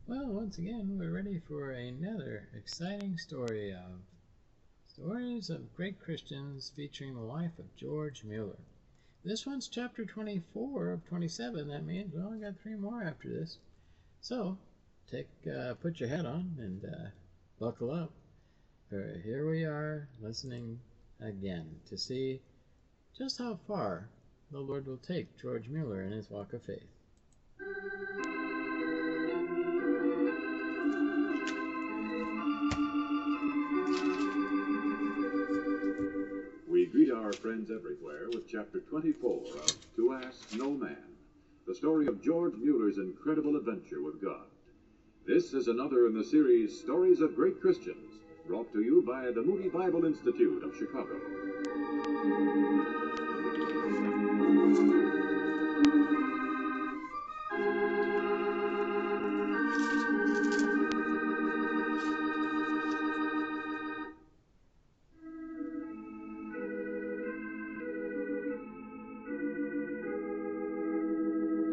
Well, once again, we're ready for another exciting story of Stories of Great Christians featuring the life of George Mueller. This one's chapter 24 of 27. That means we only got 3 more after this. So, put your hat on and buckle up. For here we are listening again to see just how far the Lord will take George Mueller in his walk of faith. We greet our friends everywhere with Chapter 24 of To Ask No Man, the story of George Mueller's incredible adventure with God. This is another in the series Stories of Great Christians, brought to you by the Moody Bible Institute of Chicago.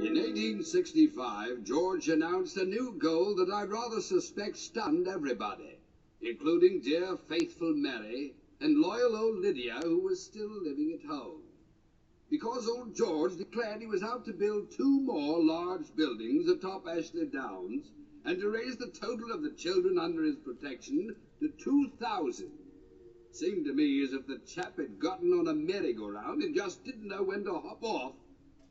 In 1865, George announced a new goal that I rather suspect stunned everybody, including dear, faithful Mary and loyal old Lydia, who was still living at home. Because old George declared he was out to build 2 more large buildings atop Ashley Downs and to raise the total of the children under his protection to 2,000. Seemed to me as if the chap had gotten on a merry-go-round and just didn't know when to hop off.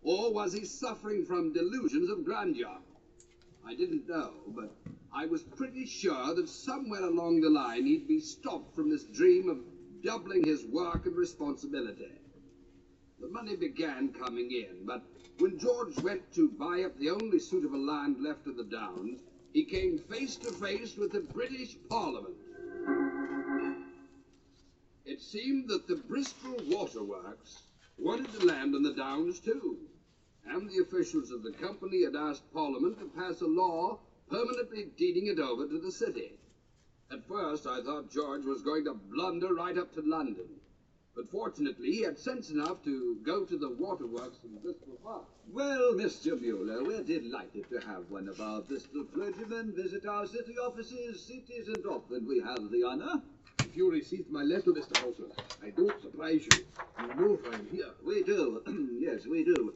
Or was he suffering from delusions of grandeur? I didn't know, but I was pretty sure that somewhere along the line he'd be stopped from this dream of doubling his work and responsibility. The money began coming in, but when George went to buy up the only suitable land left of the Downs, he came face to face with the British Parliament. It seemed that the Bristol Waterworks wanted the land on the Downs too, and the officials of the company had asked Parliament to pass a law permanently deeding it over to the city. At first I thought George was going to blunder right up to London, but fortunately he had sense enough to go to the waterworks in Bristol Park. Well, Mr. Mueller, we're delighted to have one of our Bristol clergymen visit our city offices. It isn't often we have the honor. If you received my letter, Mr. Hauser, I don't surprise you. You know I'm here. We do. Yes, we do.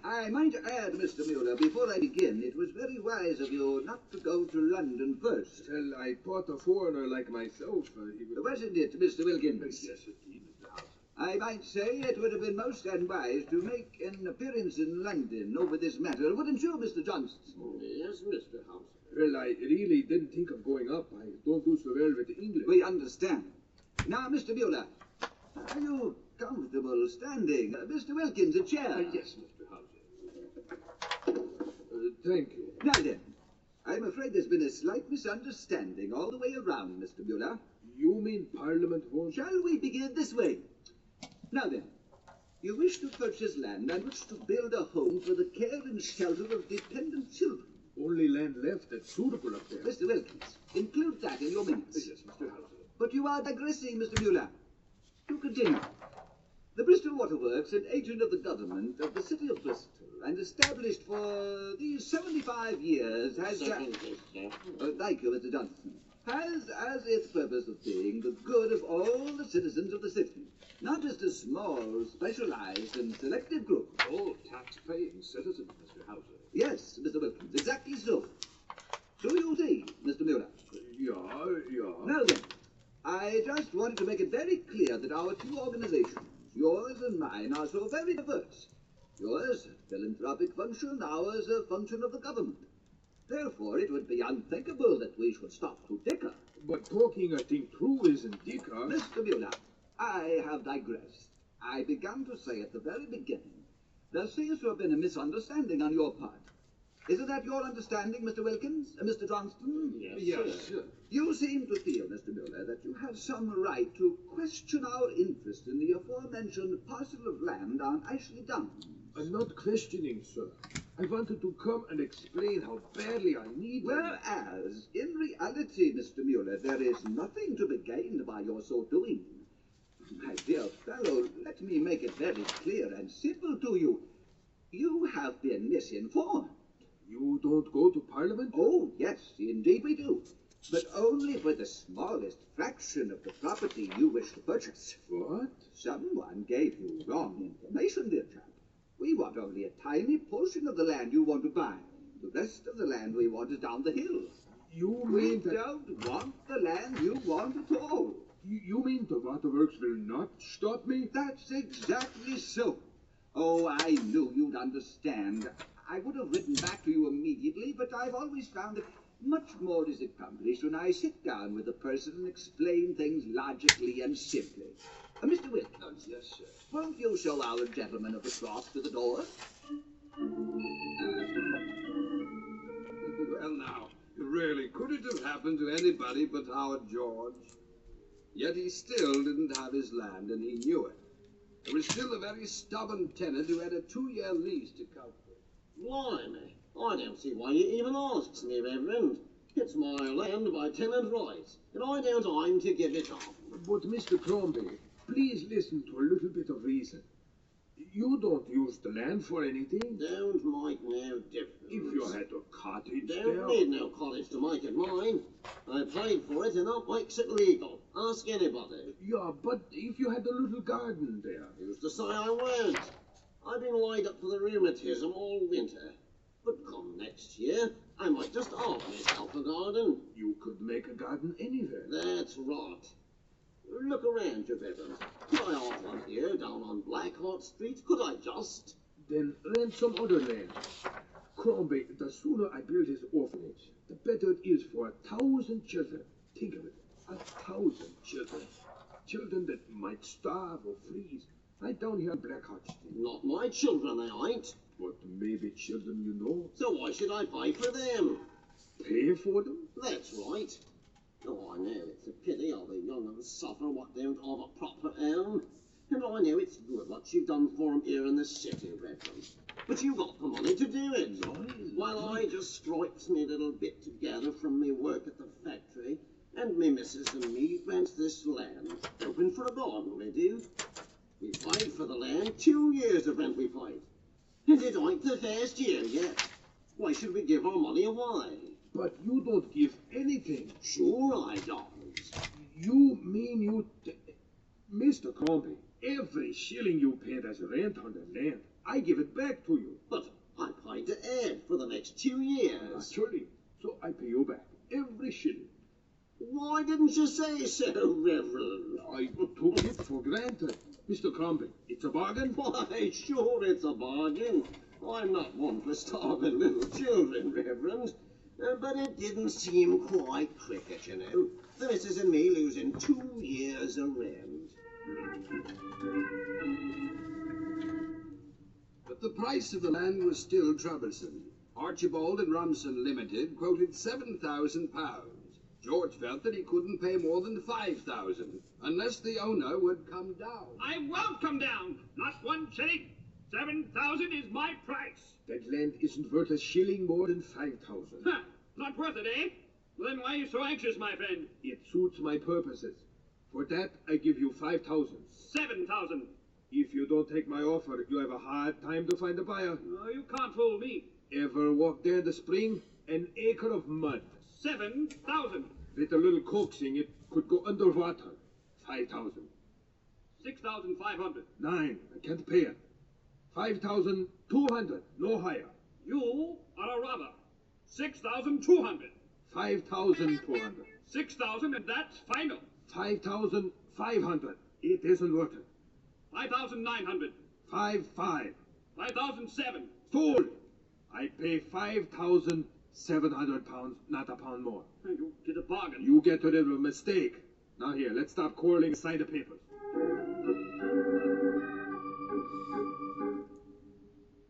I might add, Mr. Mueller, before I begin, it was very wise of you not to go to London first. Well, I thought a foreigner like myself, he would... Wasn't it, Mr. Wilkins? Yes, indeed, Mr. Hauser. I might say it would have been most unwise to make an appearance in London over this matter, wouldn't you, Mr. Johnston? Yes, Mr. Hauser. Well, I really didn't think of going up. I don't do so well with English. We understand. Now, Mr. Mueller, are you comfortable standing? Mr. Wilkins, a chair. Yes, Mr. Hauser. Thank you. Now then, I'm afraid there's been a slight misunderstanding all the way around, Mr. Mueller. You mean Parliament won't... Shall we begin this way? Now then, you wish to purchase land on which to build a home for the care and shelter of dependent children. Only land left that's suitable up there. Mr. Wilkins, include that in your minutes. Yes, Mr. Hauser. But you are digressing, Mr. Mueller. To continue, the Bristol Waterworks, an agent of the government of the city of Bristol, and established for these 75 years, has... Second, Mr. Thank you, Mr. Johnston. Has as its purpose of being the good of all the citizens of the city, not just a small, specialized, and selective group. All tax-paying citizens, Mr. Hauser. Yes, Mr. Wilkins, exactly so. So you see, Mr. Mueller. Yeah. Now then, I just wanted to make it very clear that our 2 organizations, yours and mine, are so very diverse. Yours, a philanthropic function, ours, a function of the government. Therefore, it would be unthinkable that we should stop to dicker. But talking a thing through isn't dicker. Mr. Mueller, I have digressed. I began to say at the very beginning, there seems to have been a misunderstanding on your part. Isn't that your understanding, Mr. Wilkins? Mr. Johnston? Yes, sir. You seem to feel, Mr. Mueller, that you have some right to question our interest in the aforementioned parcel of land on Ashley Downs. I'm not questioning, sir. I wanted to come and explain how badly I need them. Whereas, in reality, Mr. Mueller, there is nothing to be gained by your so doing. My dear fellow, let me make it very clear and simple to you. You have been misinformed. You don't go to Parliament? Oh, yes. but only for the smallest fraction of the property you wish to purchase. What? Someone gave you wrong information, dear chap. We want only a tiny portion of the land you want to buy. The rest of the land we want is down the hill. You We mean that... don't want the land you want at all. You mean the waterworks will not stop me? That's exactly so. Oh, I knew you'd understand. I would have written back to you immediately, but I've always found that much more is accomplished when I sit down with a person and explain things logically and simply. Mr. Wilkins. Yes, sir. Won't you show our gentleman of the cross to the door? Well, now, really, could it have happened to anybody but our George? Yet he still didn't have his land, and he knew it. There was still a very stubborn tenant who had a 2-year lease to calculate. Blimey, I don't see why you even asks me, Reverend. It's my land by tenant rights, and I don't aim to give it up. But, Mr. Crombie, please listen to a little bit of reason. You don't use the land for anything. Don't make no difference. If you had a cottage Don't there... need no cottage to make it mine. I paid for it, and that makes it legal. Ask anybody. Yeah, but if you had a little garden there... Who's to say I won't? I've been laid up for the rheumatism all winter. But come next year, I might just offer myself a garden. You could make a garden anywhere. That's right. Look around you, Reverend. Could I have one here down on Blackheart Street? Could I just? Then rent some other land. Crombie, the sooner I build his orphanage, the better it is for 1,000 children. Think of it, 1,000 children. Children that might starve or freeze. Right down here on Blackheart Street. Not my children, they ain't. But maybe children you know. So why should I pay for them? Pay for them? That's right. Oh, I know it's a pity all the young and suffer what don't have a proper home. And I know it's good what you've done for 'em here in the city, Reverend. But you got the money to do it. While I just stripes me little bit together from me work at the factory, and me missus and me rents this land, open for a garden, we do. We paid for the land, 2 years of rent we paid. And it ain't the first year yet. Why should we give our money away? But you don't give anything. Sure I don't. You mean you... Mr. Crombie, every shilling you paid as rent on the land, I give it back to you. But I paid to Ed for the next 2 years. Naturally. So I pay you back every shilling. Why didn't you say so, Reverend? I took it for granted. Mr. Crombie, it's a bargain? Why, sure it's a bargain. I'm not one for starving little children, Reverend. But it didn't seem quite cricket, you know. The missus and me losing 2 years of rent. But the price of the land was still troublesome. Archibald and Rumson Limited quoted £7,000. George felt that he couldn't pay more than £5,000 unless the owner would come down. I won't come down. Not 1 shilling. 7,000 is my price. That land isn't worth a shilling more than 5,000. Huh. Not worth it, eh? Well, then why are you so anxious, my friend? It suits my purposes. For that, I give you 5,000. 7,000. If you don't take my offer, you have a hard time to find a buyer. Oh, you can't fool me. Ever walk there in the spring? An acre of mud. 7,000. With a little coaxing, it could go underwater. 5,000. 6,500. 9. I can't pay it. 5,200. No higher. You are a robber. 6,200. 5,400. 6,000, and that's final. 5,500. It isn't worth it. 5,900. 5,500. 5,007. Fool! I pay 5,700 pounds, not a pound more. You did a bargain. You get rid of a mistake. Now here, let's stop quarreling and sign the papers.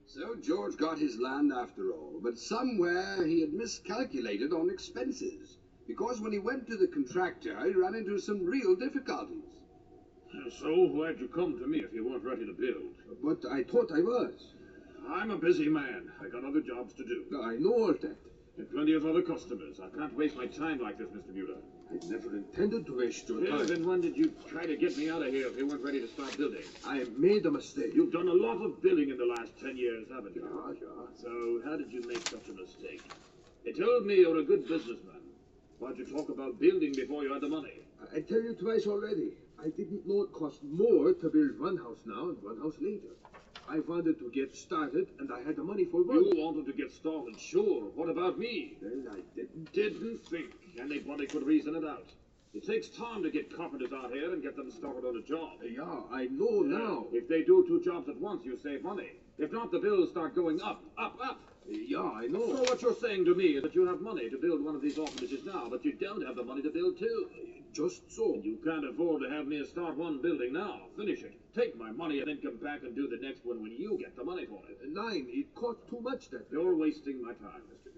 So George got his land after all, but somewhere he had miscalculated on expenses. Because when he went to the contractor, he ran into some real difficulties. So, why'd you come to me if you weren't ready to build? But I thought I was. I'm a busy man. I got other jobs to do. I know all that. And plenty of other customers. I can't waste my time like this, Mr. Mueller. I never intended to waste your Well, time. then when did you try to get me out of here if you weren't ready to start building? I made a mistake. You've done a lot of building in the last 10 years, haven't you? Yeah. So, how did you make such a mistake? They told me you're a good businessman. Why'd you talk about building before you had the money? I tell you twice already. I didn't know it cost more to build one house now and one house later. I wanted to get started, and I had the money for one. You wanted to get started, sure. What about me? Well, I didn't. Didn't think anybody could reason it out. It takes time to get carpenters out here and get them started on a job. Yeah, I know now. If they do 2 jobs at once, you save money. If not, the bills start going up, up, up. Yeah, I know. So what you're saying to me is that you have money to build one of these orphanages now, but you don't have the money to build 2. Just so. You can't afford to have me start one building now. Finish it. Take my money and then come back and do the next one when you get the money for it. Nine, it cost too much that. You're wasting my time, Mr.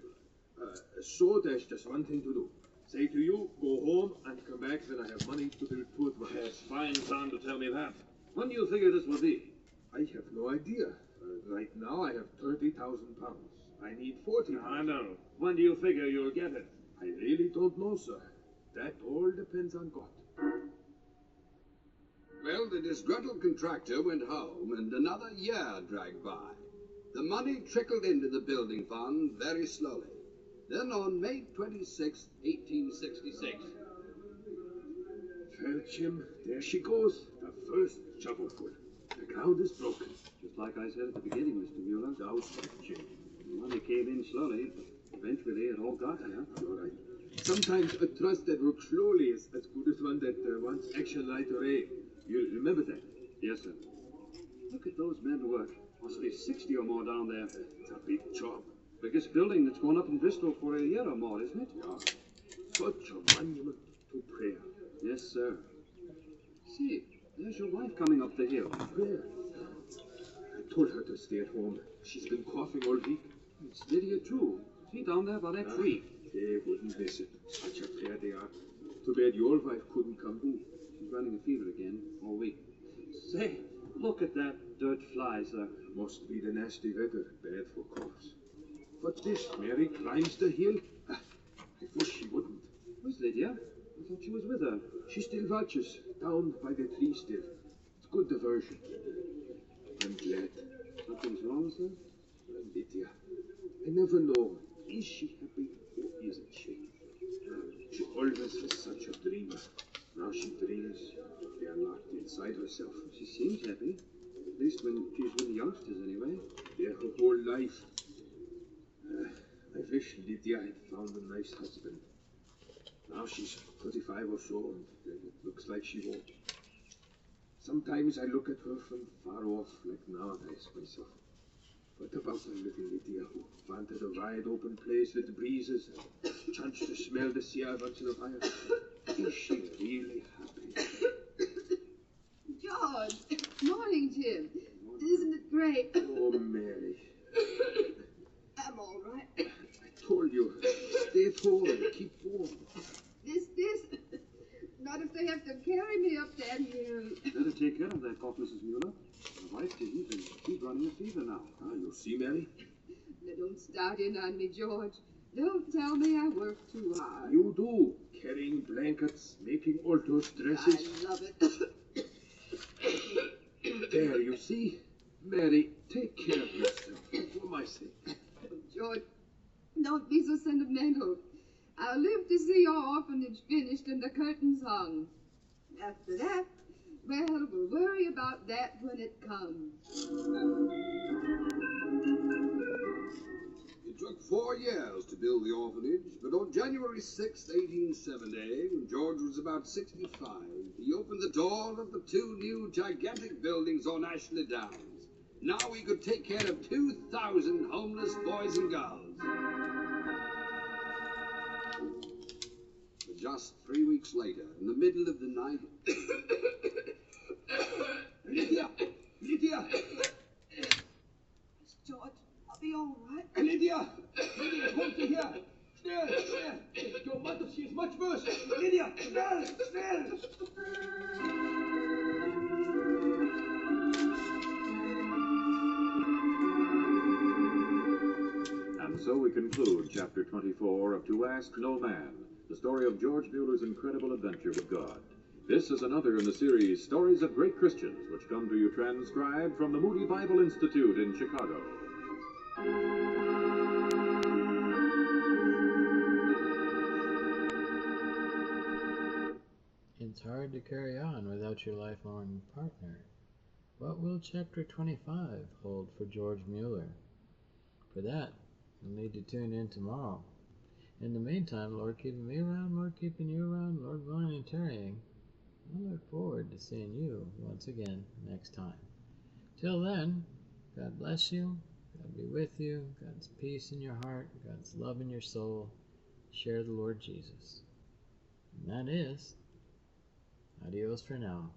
Mueller. So there's just one thing to do. Say to you, go home and come back when I have money to build 2 at once. It's fine time to tell me that. When do you figure this will be? I have no idea. Right now I have 30,000 pounds. I need 40,000. I know. When do you figure you'll get it? I really don't know, sir. That all depends on God. Well, the disgruntled contractor went home, and another year dragged by. The money trickled into the building fund very slowly. Then on May 26, 1866... Well, Jim, there she goes. The first shovelful. The ground is broken. Just like I said at the beginning, Mr. Mueller. Now's that, Jim. The money came in slowly, but eventually it all got here. You're right. Sometimes a trust that works slowly is as good as one that wants action right away. You remember that? Yes, sir. Look at those men work. Must be 60 or more down there. It's a big job. Biggest building that's gone up in Bristol for a year or more, isn't it? Yeah. Such a monument to prayer. Yes, sir. See, there's your wife coming up the hill. Prayer? I told her to stay at home. She's been coughing all week. It's Lydia, too. See down there by that tree. They wouldn't miss it. Such a pair they are. Too bad your wife couldn't come too. She's running a fever again all week. Say, look at that dirt fly, sir. Must be the nasty weather. Bad for coughs. What's this? Mary climbs the hill? I wish she wouldn't. Where's Lydia? I thought she was with her. She still watches, down by the tree still. It's good diversion. I'm glad. Nothing's wrong, sir? Well, Lydia, I never know. Is she happy or isn't she? She always was such a dreamer. Now she dreams. They are locked inside herself. She seems happy. At least when she's with the youngsters, anyway. Their whole life. I wish Lydia had found a nice husband. Now she's 35 or so, and it looks like she won't. Sometimes I look at her from far off, like now, and I ask myself, what about my little Lydia, who wanted a wide open place with breezes and chance to smell the sea once in a while? Is she really happy? George! Morning, Jim. Isn't it great? Oh, Mary. I'm all right. I told you, stay at home and keep warm. This. Not if they have to carry me up that hill. Better take care of that cough, Mrs. Mueller. My wife didn't, and she's running a fever now. Ah, you see, Mary? Now, don't start in on me, George. Don't tell me I work too hard. You do. Carrying blankets, making all those dresses. I love it. There, you see? Mary, take care of yourself, for my sake. George, don't be so sentimental. I'll live to see your orphanage finished and the curtains hung. After that, well, we'll worry about that when it comes. It took 4 years to build the orphanage, but on January 6, 1870, when George was about 65, he opened the door of the 2 new gigantic buildings on Ashley Downs. Now he could take care of 2,000 homeless boys and girls. But just 3 weeks later, in the middle of the night... Lydia! Lydia! George, I'll be all right. Lydia! Lydia, komm zu hier! Schnell, schnell! Your mother, she is much worse! Lydia, schnell, schnell! And so we conclude chapter 24 of To Ask No Man, the story of George Mueller's incredible adventure with God. This is another in the series Stories of Great Christians, which come to you transcribed from the Moody Bible Institute in Chicago. It's hard to carry on without your lifelong partner. What will chapter 25 hold for George Mueller? For that, you'll need to tune in tomorrow. In the meantime, Lord keeping me around, Lord keeping you around, Lord willing and tarrying, I look forward to seeing you once again next time. Till then, God bless you, God be with you, God's peace in your heart, God's love in your soul. Share the Lord Jesus. And that is, adios for now.